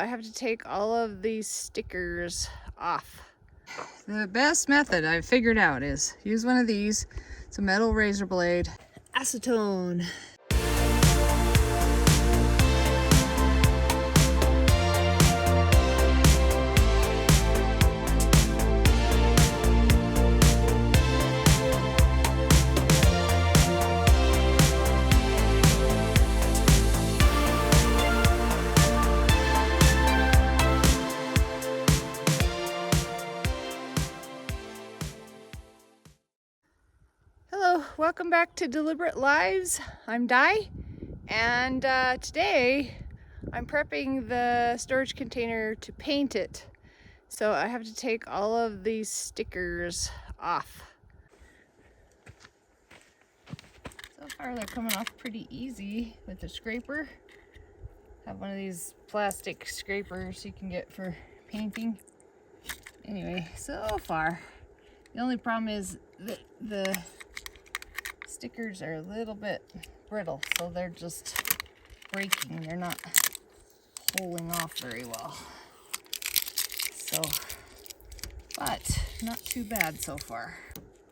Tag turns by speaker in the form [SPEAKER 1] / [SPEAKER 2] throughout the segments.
[SPEAKER 1] I have to take all of these stickers off.
[SPEAKER 2] The best method I've figured out is use one of these. It's a metal razor blade.
[SPEAKER 1] Acetone. Welcome back to Deliberate Lives. I'm Di, and today I'm prepping the storage container to paint it. So I have to take all of these stickers off. So far they're coming off pretty easy with the scraper. I have one of these plastic scrapers you can get for painting. Anyway, so far the only problem is that the stickers are a little bit brittle, so they're just breaking. They're not holding off very well. So, but not too bad so far.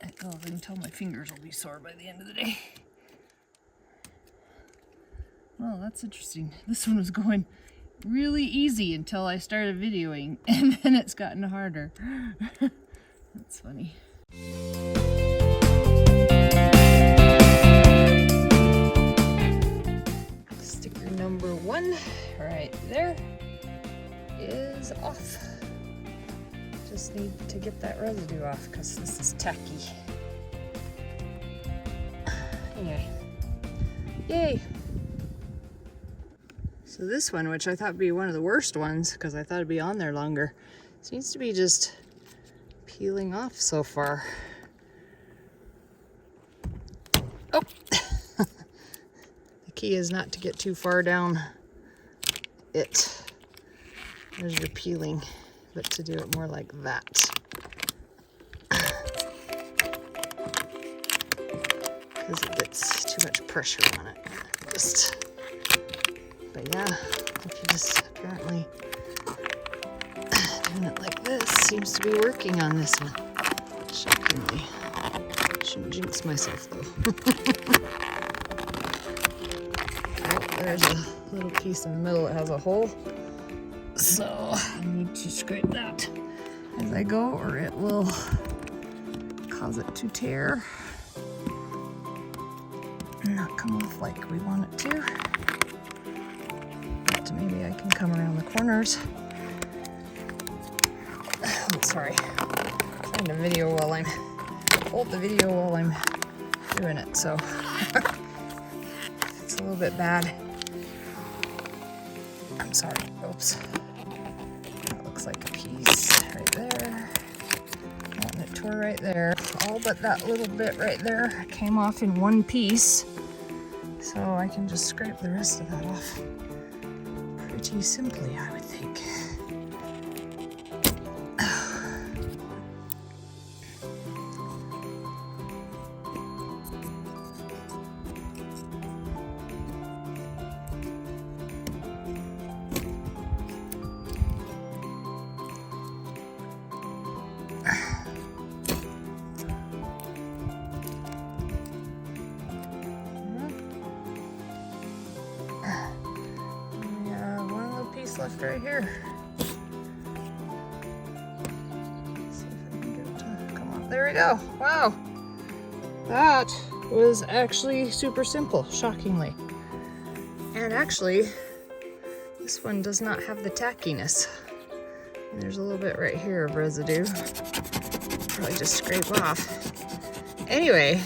[SPEAKER 1] I can tell my fingers will be sore by the end of the day. Well, that's interesting. This one was going really easy until I started videoing, and then it's gotten harder. That's funny. Number one right there is off. Just need to get that residue off because this is tacky. Anyway, yay! So this one, which I thought would be one of the worst ones because I thought it'd be on there longer, seems to be just peeling off so far. Oh! Key is not to get too far down it as you're peeling, but to do it more like that. Because it gets too much pressure on it. But yeah, if you just apparently doing it like this seems to be working on this one. Shockingly. Shouldn't jinx myself though. There's a little piece in the middle that has a hole, so I need to scrape that as I go or it will cause it to tear and not come off like we want it to. But maybe I can come around the corners. Oh, sorry, I'm trying to hold the video while I'm doing it, so it's a little bit bad. I'm sorry, oops. That looks like a piece right there. And it tore right there. All but that little bit right there came off in one piece. So I can just scrape the rest of that off pretty simply, I would think. Left right here. See if I can get it to come on. There we go. Wow. That was actually super simple, shockingly. And actually, this one does not have the tackiness. And there's a little bit right here of residue. Probably just scrape off. Anyway,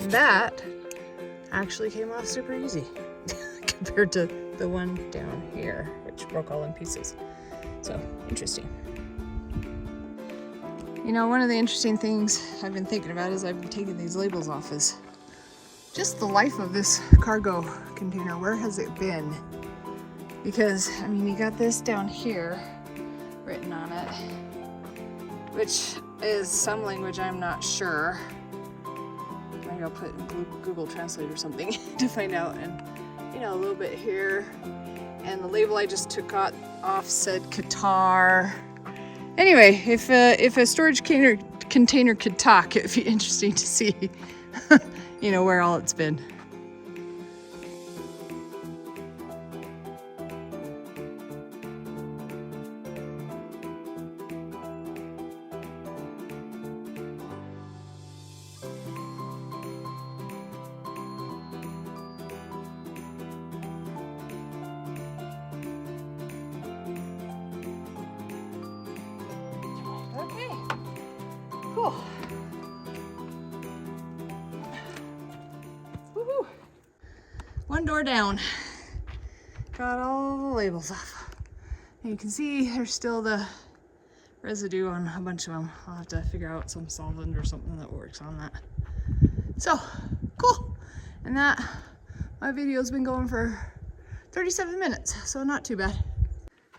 [SPEAKER 1] that actually came off super easy compared to the one down here, which broke all in pieces. So, interesting. You know, one of the interesting things I've been thinking about as I've been taking these labels off is just the life of this cargo container. Where has it been? Because, I mean, you got this down here written on it, which is some language I'm not sure. Maybe I'll put in Google Translate or something to find out. And, you know, a little bit here.
[SPEAKER 2] And the label I just took off said Qatar. Anyway, if a storage container could talk, it'd be interesting to see, you know, where all it's been. Okay, cool. Woohoo! One door down. Got all the labels off. And you can see there's still the residue on a bunch of them. I'll have to figure out some solvent or something that works on that. So, cool. And that, my video's been going for 37 minutes, so not too bad.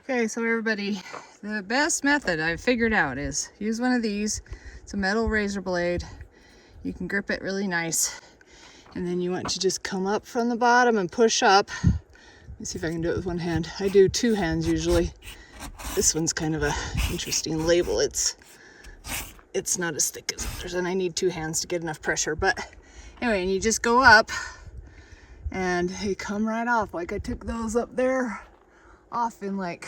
[SPEAKER 2] Okay, so everybody, the best method I've figured out is use one of these. It's a metal razor blade. You can grip it really nice. And then you want to just come up from the bottom and push up. Let me see if I can do it with one hand. I do two hands usually. This one's kind of a interesting label. It's not as thick as others, and I need two hands to get enough pressure. But anyway, and you just go up and they come right off. Like I took those up there off in like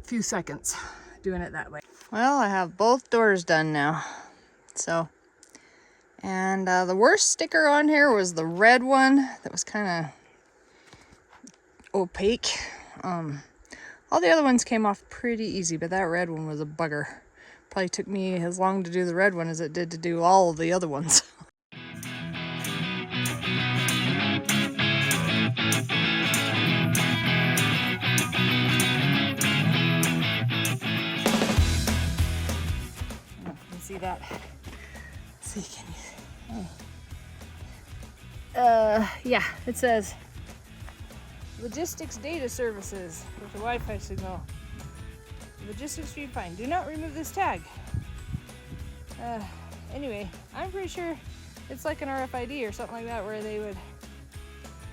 [SPEAKER 2] a few seconds doing it that way. Well, I have both doors done now. So, and the worst sticker on here was the red one that was kind of opaque. All the other ones came off pretty easy, but that red one was a bugger. Probably took me as long to do the red one as it did to do all of the other ones. See that? Let's see, can you? Oh. Yeah, it says Logistics Data Services with the Wi-Fi signal. Logistics Street Fine. Do not remove this tag. Anyway, I'm pretty sure it's like an RFID or something like that, where they would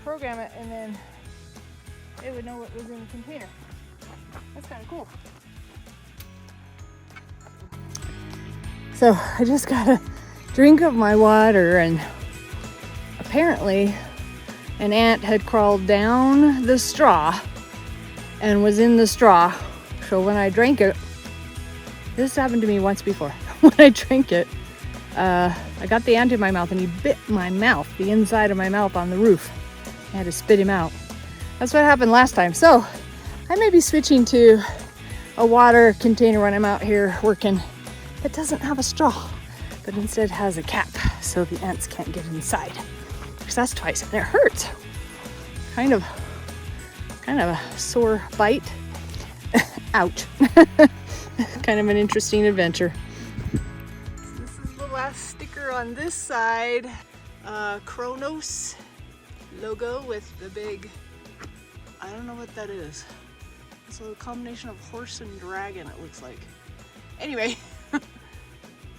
[SPEAKER 2] program it and then they would know what was in the container. That's kind of cool. So I just got a drink of my water, and apparently an ant had crawled down the straw and was in the straw. So when I drank it, this happened to me once before. When I drank it, I got the ant in my mouth and he bit my mouth, the inside of my mouth on the roof. I had to spit him out. That's what happened last time. So I may be switching to a water container when I'm out here working. It doesn't have a straw, but instead has a cap so the ants can't get inside. Because that's twice, and it hurts. Kind of a sore bite. Ouch. Kind of an interesting adventure. So this is the last sticker on this side. Kronos logo with the big, I don't know what that is. It's a combination of horse and dragon, it looks like. Anyway.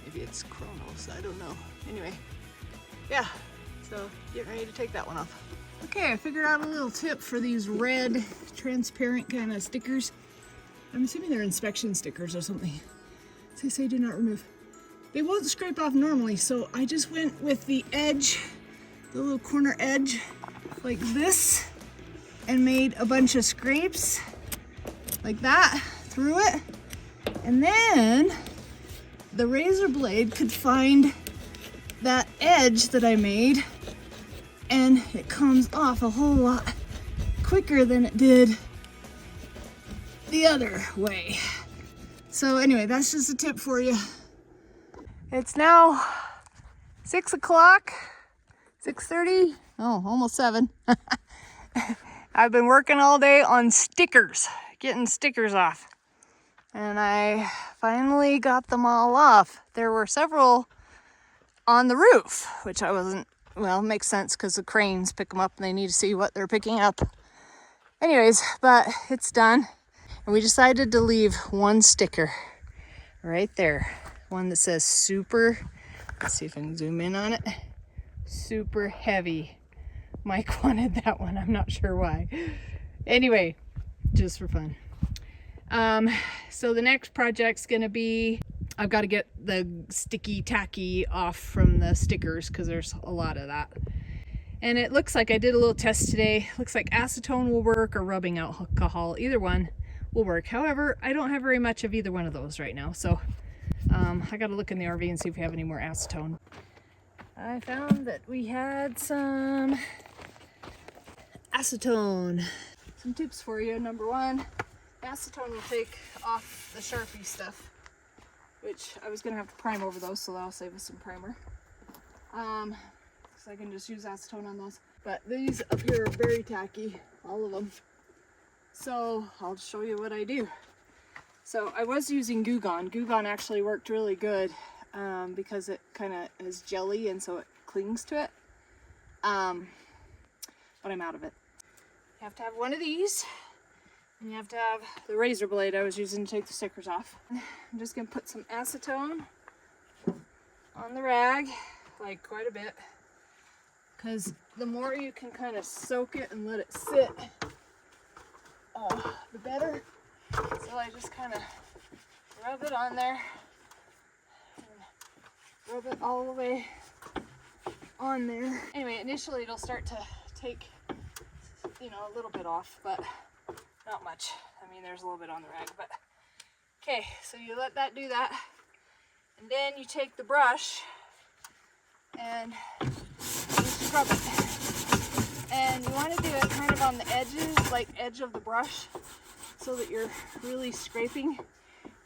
[SPEAKER 2] Maybe it's Kronos, I don't know. Anyway, yeah, so getting ready to take that one off. Okay, I figured out a little tip for these red, transparent kind of stickers. I'm assuming they're inspection stickers or something. They say do not remove. They won't scrape off normally, so I just went with the edge, the little corner edge, like this, and made a bunch of scrapes, like that, through it, and then the razor blade could find that edge that I made, and it comes off a whole lot quicker than it did the other way. So anyway, that's just a tip for you. It's now 6 o'clock, 6:30, oh, almost 7. I've been working all day on stickers, getting stickers off. And I finally got them all off. There were several on the roof, which I wasn't, well, it makes sense because the cranes pick them up and they need to see what they're picking up. Anyways, but it's done. And we decided to leave one sticker right there. One that says super, let's see if I can zoom in on it. Super heavy. Mike wanted that one, I'm not sure why. Anyway,
[SPEAKER 1] just for fun. So the next project's gonna be, I've got to get the sticky tacky off from the stickers because there's a lot of that. And it looks like I did a little test today. Looks like acetone will work or rubbing alcohol. Either one will work. However, I don't have very much of either one of those right now. So I got to look in the RV and see if we have any more acetone. I found that we had some acetone. Some tips for you. Number one, acetone will take off the Sharpie stuff, which I was going to have to prime over those, so that'll save us some primer. So I can just use acetone on those. But these up here are very tacky, all of them. So I'll show you what I do. So I was using Goo Gone. Goo Gone actually worked really good because it kind of is jelly and so it clings to it. But I'm out of it. You have to have one of these. And you have to have the razor blade I was using to take the stickers off. I'm just going to put some acetone on the rag, like quite a bit. Because the more you can kind of soak it and let it sit, the better. So I just kind of rub it on there. And rub it all the way on there. Anyway, initially it'll start to take, you know, a little bit off, but not much. I mean, there's a little bit on the rag, but okay, so you let that do that. And then you take the brush and you scrub it. And you want to do it kind of on the edges, like edge of the brush, so that you're really scraping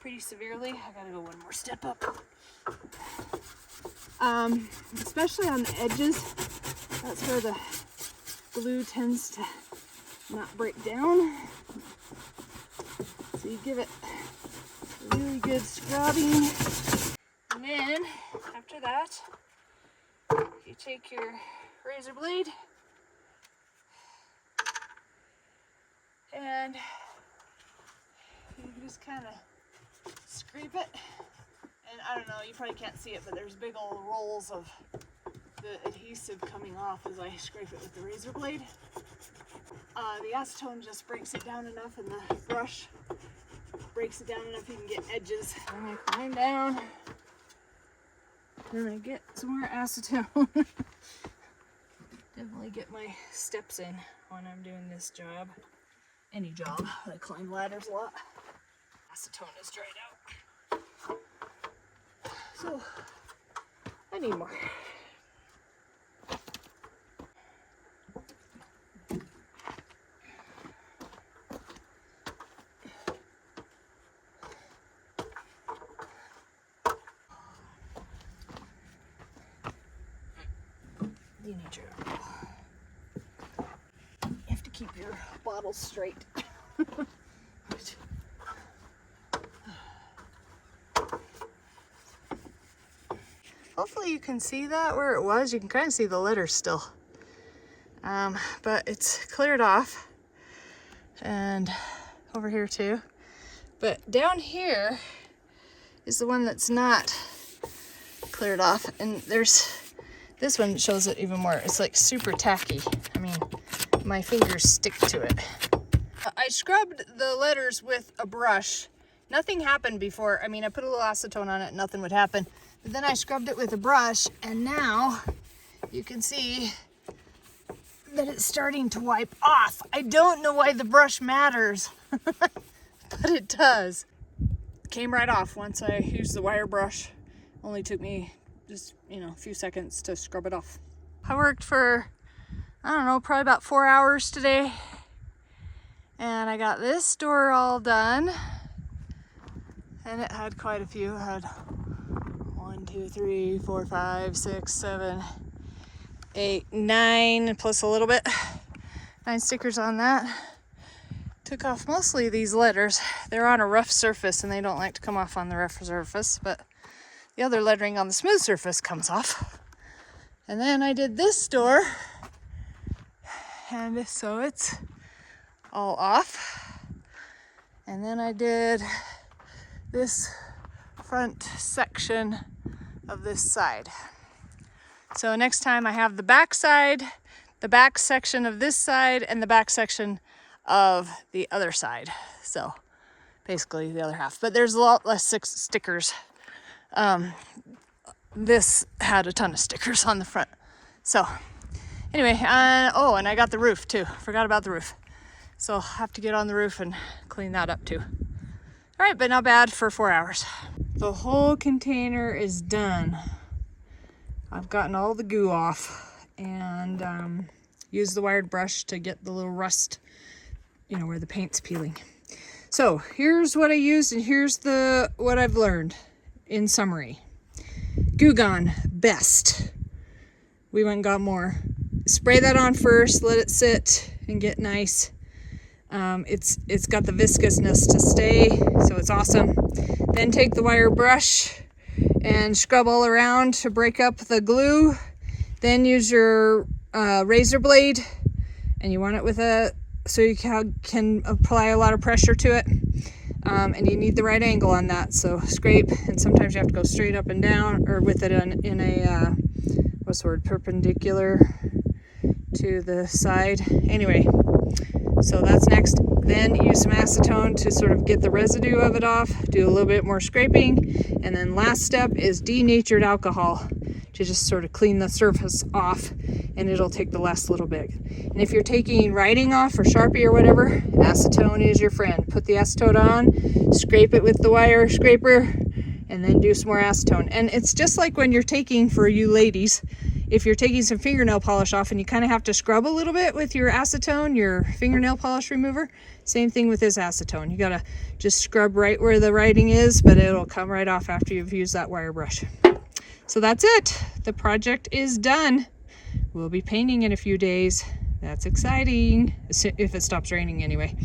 [SPEAKER 1] pretty severely. I gotta go one more step up. Especially on the edges, that's where the glue tends to not break down. So you give it a really good scrubbing. And then after that, you take your razor blade and you just kind of scrape it. And I don't know, you probably can't see it, but there's big old rolls of the adhesive coming off as I scrape it with the razor blade. The acetone just breaks it down enough, and the brush breaks it down enough you can get edges. And I climb down, and I get some more acetone. Definitely get my steps in when I'm doing this job. Any job. I climb ladders a lot. Acetone is dried out. So, I need more. You need your, you have to keep your bottles straight. Hopefully you can see that where it was. You can kind of see the letters still. But it's cleared off. And over here too. But down here is the one that's not cleared off. And there's, this one shows it even more. It's like super tacky. I mean, my fingers stick to it. I scrubbed the letters with a brush. Nothing happened before. I mean, I put a little acetone on it, nothing would happen. But then I scrubbed it with a brush, and now you can see that it's starting to wipe off. I don't know why the brush matters, but it does. It came right off once I used the wire brush. Only took me just, you know, a few seconds to scrub it off. I worked for, I don't know, probably about 4 hours today. And I got this door all done. And it had quite a few. It had 1, 2, 3, 4, 5, 6, 7, 8, 9, plus a little bit. 9 stickers on that. Took off mostly these letters. They're on a rough surface and they don't like to come off on the rough surface, but the other lettering on the smooth surface comes off. And then I did this door, and so it's all off. And then I did this front section of this side. So next time I have the back side, the back section of this side, and the back section
[SPEAKER 2] of the other side. So basically the other half, but there's a lot less stickers. This had a ton of stickers on the front. So anyway, oh, and I got the roof too. Forgot about the roof. So I'll have to get on the roof and clean that up too. All right, but not bad for 4 hours. The whole container is done. I've gotten all the goo off and used the wired brush to get the little rust, you know, where the paint's peeling. So here's what I used and here's what I've learned in summary. Goo Gone, best. We went and got more. Spray that on first, let it sit and get nice. It's got the viscousness to stay, so it's awesome. Then take the wire brush and scrub all around to break up the glue. Then use your razor blade, and you want it with so you can apply a lot of pressure to it. And you need the right angle on that, so scrape, and sometimes you have to go straight up and down, or with it in a what's the word, perpendicular to the side. Anyway, so that's next. Then use some acetone to sort of get the residue of it off, do a little bit more scraping, and then last step is denatured alcohol to just sort of clean the surface off, and it'll take the last little bit. And if you're taking writing off or Sharpie or whatever, acetone is your friend. Put the acetone on, scrape it with the wire scraper, and then do some more acetone. And it's just like when you're taking, for you ladies, if you're taking some fingernail polish off and you kind of have to scrub a little bit with your acetone, your fingernail polish remover, same thing with this acetone. You gotta just scrub right where the writing is, but it'll come right off after you've used that wire brush. So that's it. The project is done. We'll be painting in a few days. That's exciting, if it stops raining anyway.